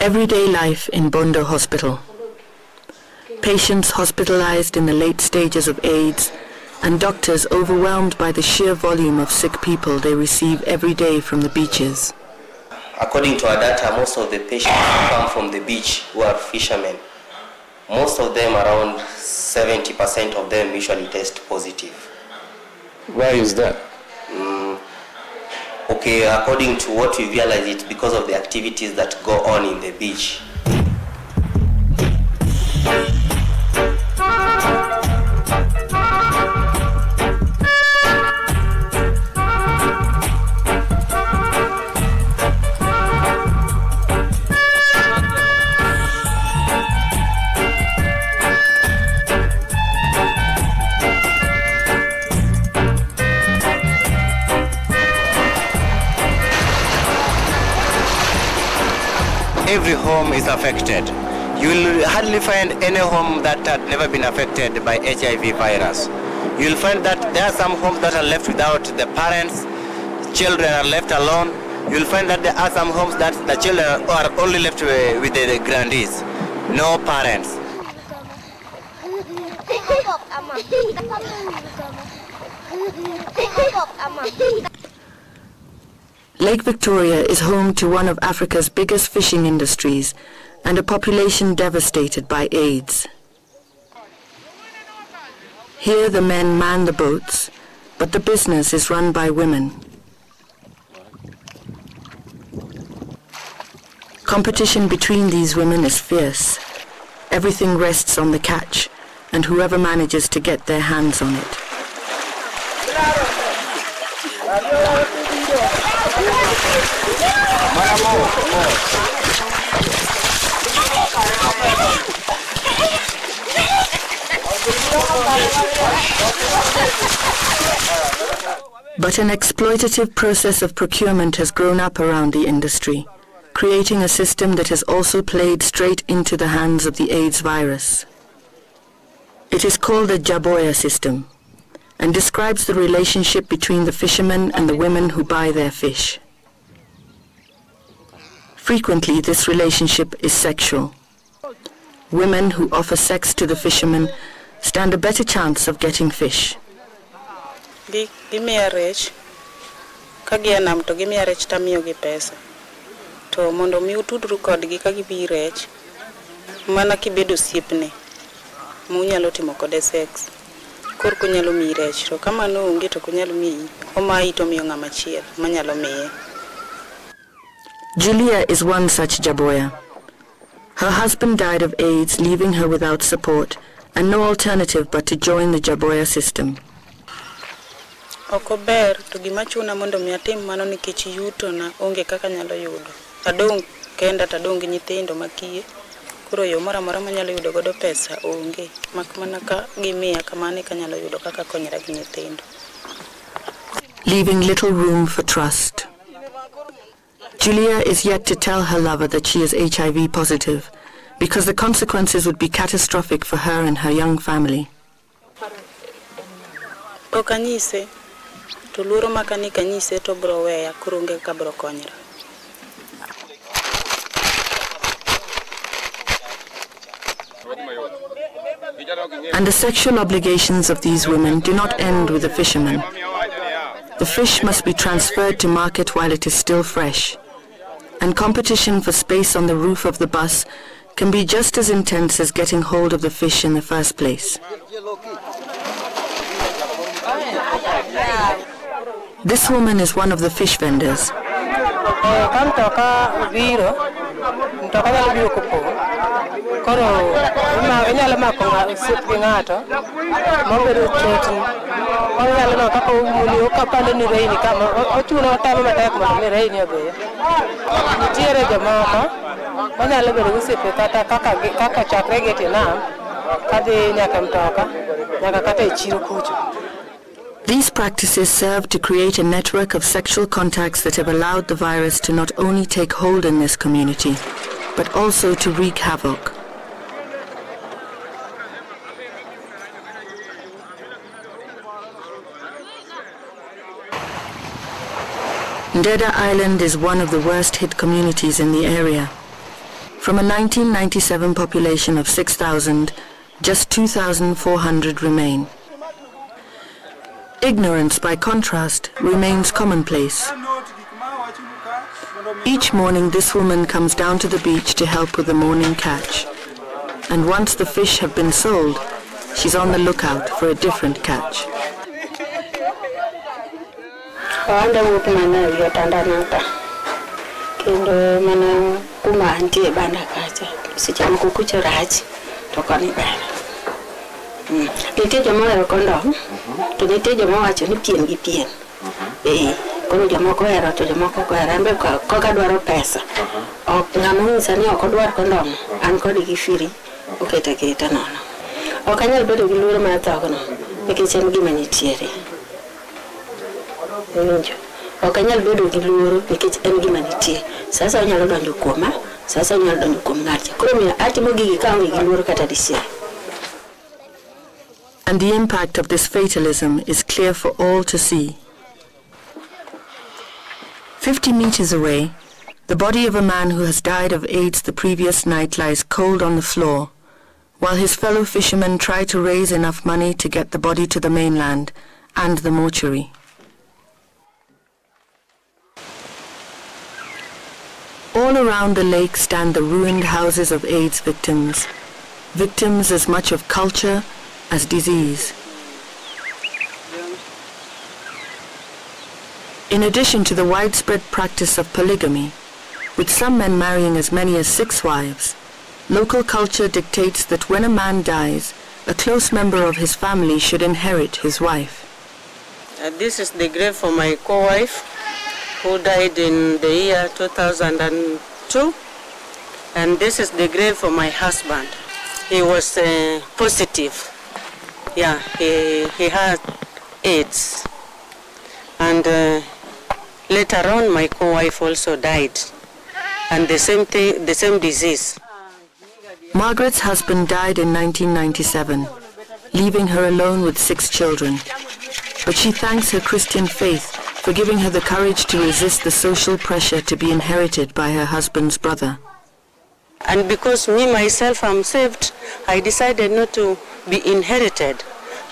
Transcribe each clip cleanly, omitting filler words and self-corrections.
Everyday life in Bondo Hospital. Patients hospitalized in the late stages of AIDS and doctors overwhelmed by the sheer volume of sick people they receive every day from the beaches. According to our data, most of the patients come from the beach who are fishermen. Most of them, around 70% of them, usually test positive. Why is that? Okay, according to what we realize, it's because of the activities that go on in the beach. Every home is affected. You will hardly find any home that had never been affected by HIV virus. You will find that there are some homes that are left without the parents, children are left alone. You will find that there are some homes that the children are only left with the grandees, no parents. Lake Victoria is home to one of Africa's biggest fishing industries and a population devastated by AIDS. Here the men man the boats, but the business is run by women. Competition between these women is fierce. Everything rests on the catch and whoever manages to get their hands on it. But an exploitative process of procurement has grown up around the industry, creating a system that has also played straight into the hands of the AIDS virus. It is called the Jaboya system and describes the relationship between the fishermen and the women who buy their fish. Frequently, this relationship is sexual. Women who offer sex to the fishermen stand a better chance of getting fish. Give me a rich. Kagianam to give me a rich tamiogi pesa. To mondo mi utudru kodgi ka gibi rech. Mana kibedo siepne. Munyalo timo kode sex. Kor kunyalo mi rech. To kama no unge to kunyalo mi. Oma ito miyo ngama chiel. Manyalo miye. Julia is one such Jaboya. Her husband died of AIDS, leaving her without support and no alternative but to join the Jaboya system. Okober to gimachuna mondo mi atim mano nikech yuto na onge kaka nyalo yudo. Adong kenda tadong gi nyithindo makie. Koro yo mora mora manyalo yudo godo pesa onge. Mak mana ka gimiya kamane kanyalo yudo kaka konyra gi nyithindo. Leaving little room for trust. Julia is yet to tell her lover that she is HIV positive, because the consequences would be catastrophic for her and her young family. Okanyise, to luro makani kanyise to bro weya kurunge ka bro konyra. And the sexual obligations of these women do not end with the fishermen. The fish must be transferred to market while it is still fresh. And competition for space on the roof of the bus can be just as intense as getting hold of the fish in the first place. This woman is one of the fish vendors. These practices serve to create a network of sexual contacts that have allowed the virus to not only take hold in this community, but also to wreak havoc. Ndeda Island is one of the worst hit communities in the area. From a 1997 population of 6,000, just 2,400 remain. Ignorance, by contrast, remains commonplace. Each morning this woman comes down to the beach to help with the morning catch. And once the fish have been sold, she's on the lookout for a different catch. Kono jamoko era to jamoko ko era mbe ko ka dwaro pesa ok ngamo sani ok dwar kondom an kod gi firi oketa keta nono ok anyal bedo gi luoro ma takono nikech en gima nitiere winjo ok anyal bedo gi luoro nikech en gima nitie sasa anyalo donjo kuoma sasa anyalo donjo kuom ng'ato koro mi atimo gigi ka onge gi luoro kata disie. And the impact of this fatalism is clear for all to see. 50 meters away, the body of a man who has died of AIDS the previous night lies cold on the floor, while his fellow fishermen try to raise enough money to get the body to the mainland and the mortuary. All around the lake stand the ruined houses of AIDS victims, victims as much of culture as disease. In addition to the widespread practice of polygamy, with some men marrying as many as 6 wives, local culture dictates that when a man dies, a close member of his family should inherit his wife. This is the grave for my co-wife, who died in the year 2002, and this is the grave for my husband. He was positive. Yeah, he had AIDS, and later on my co-wife also died, and the same thing, the same disease. Margaret's husband died in 1997, leaving her alone with 6 children. But she thanks her Christian faith for giving her the courage to resist the social pressure to be inherited by her husband's brother. And because me myself am saved, I decided not to be inherited.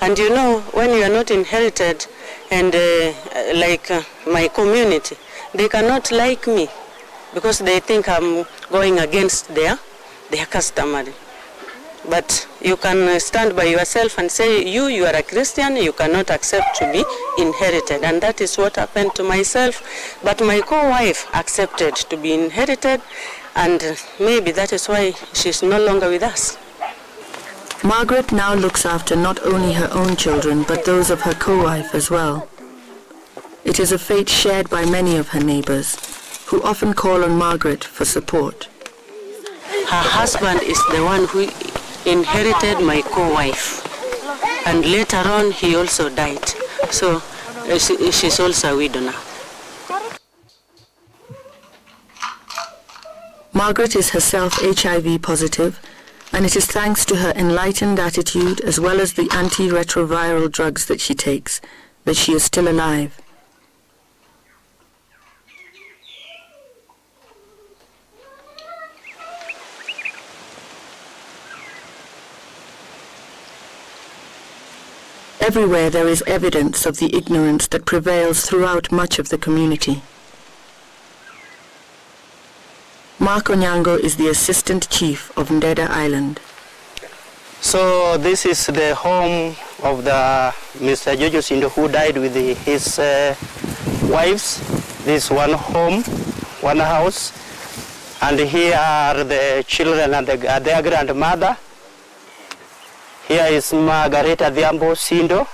And you know, when you are not inherited, and like my community, they cannot like me because they think I'm going against their customary. But you can stand by yourself and say, you are a Christian, you cannot accept to be inherited. And that is what happened to myself. But my co-wife accepted to be inherited, and maybe that is why she's no longer with us. Margaret now looks after not only her own children, but those of her co-wife as well. It is a fate shared by many of her neighbors, who often call on Margaret for support. Her husband is the one who inherited my co-wife, and later on he also died, so she's also a widow now. Margaret is herself HIV positive, and it is thanks to her enlightened attitude as well as the antiretroviral drugs that she takes that she is still alive. Everywhere there is evidence of the ignorance that prevails throughout much of the community. Mark Onyango is the Assistant Chief of Ndeda Island. So this is the home of the Mr. Jojo Sindo, who died with his wives. This one home, one house, and here are the children and their grandmother. Here is Margareta Dhiambo Sindo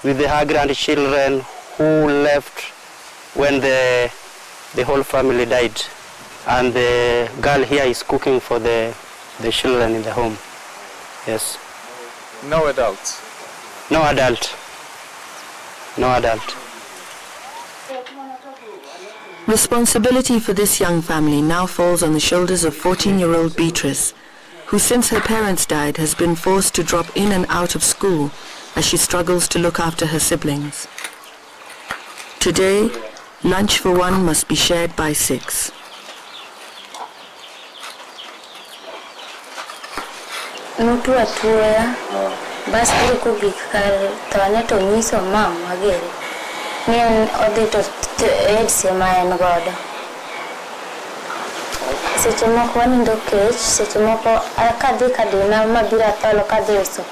with her grandchildren who left when the whole family died. And the girl here is cooking for the children in the home. Yes. No adults? No adult. No adult. Responsibility for this young family now falls on the shoulders of 14-year-old Beatrice, who since her parents died has been forced to drop in and out of school as she struggles to look after her siblings. Today, lunch for one must be shared by 6. Nutu atuya. Bas kuri ko gikal tanya to nyiso mam agere. Nien odi to AIDS ma en godo. Seche moko wanindo kech, seche moko kadhi kadina mabira tolo kadhi uso.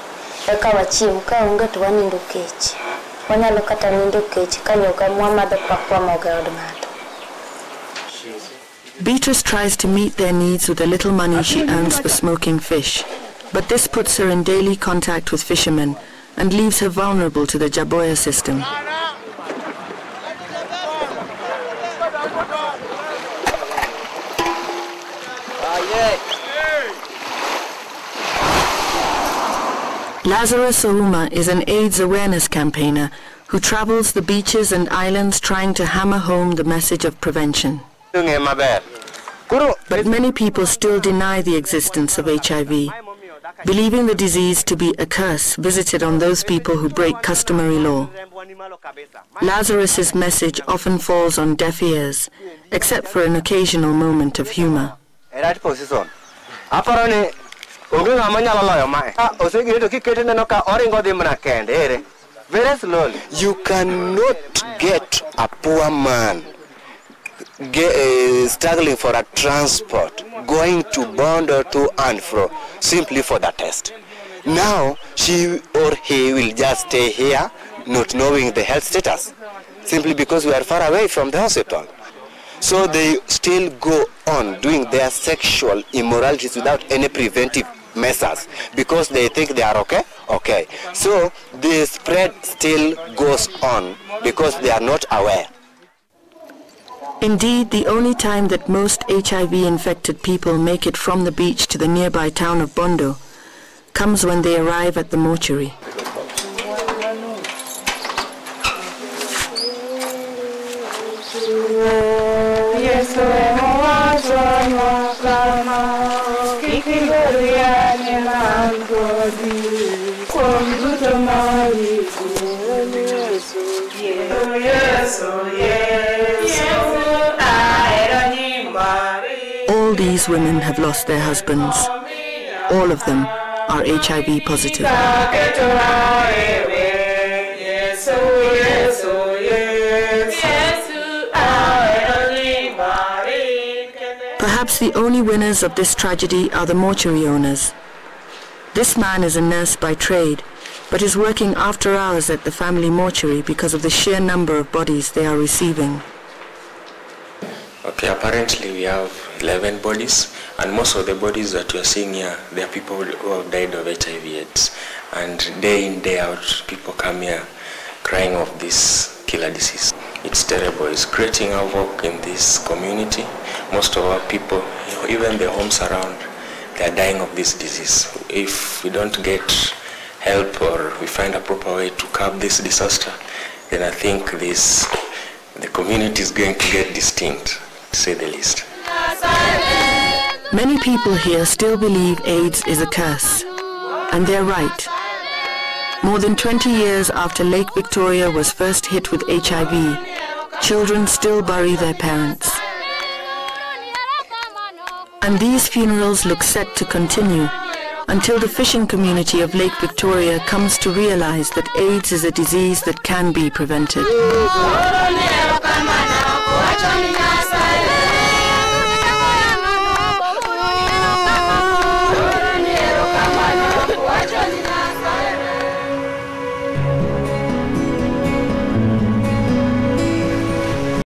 Eka wachiem ka onge to wanindo kech. Wanyalo kata nindo kech ka yoga muamadho pakwa moga od ng'ato. Beatrice tries to meet their needs with the little money she earns for smoking fish, but this puts her in daily contact with fishermen and leaves her vulnerable to the Jaboya system. Lazarus Ouma is an AIDS awareness campaigner who travels the beaches and islands trying to hammer home the message of prevention. But many people still deny the existence of HIV, believing the disease to be a curse visited on those people who break customary law. Lazarus's message often falls on deaf ears, except for an occasional moment of humor. You cannot get a poor man struggling for a transport, going to Bondo to and fro, simply for the test. Now, she or he will just stay here, not knowing the health status, simply because we are far away from the hospital. So they still go on doing their sexual immoralities without any preventive measures, because they think they are okay. So the spread still goes on because they are not aware. Indeed, the only time that most HIV-infected people make it from the beach to the nearby town of Bondo comes when they arrive at the mortuary. All these women have lost their husbands. All of them are HIV positive. Perhaps the only winners of this tragedy are the mortuary owners. This man is a nurse by trade, but is working after hours at the family mortuary because of the sheer number of bodies they are receiving. Okay, apparently we have 11 bodies, and most of the bodies that we are seeing here, they are people who have died of HIV/AIDS. And day in, day out, people come here crying of this killer disease. It's terrible. It's creating havoc in this community. Most of our people, even the homes around, they are dying of this disease. If we don't get help or we find a proper way to curb this disaster, then I think the community is going to get distinct, to say the least. Many people here still believe AIDS is a curse, and they're right. More than 20 years after Lake Victoria was first hit with HIV, children still bury their parents. And these funerals look set to continue until the fishing community of Lake Victoria comes to realize that AIDS is a disease that can be prevented.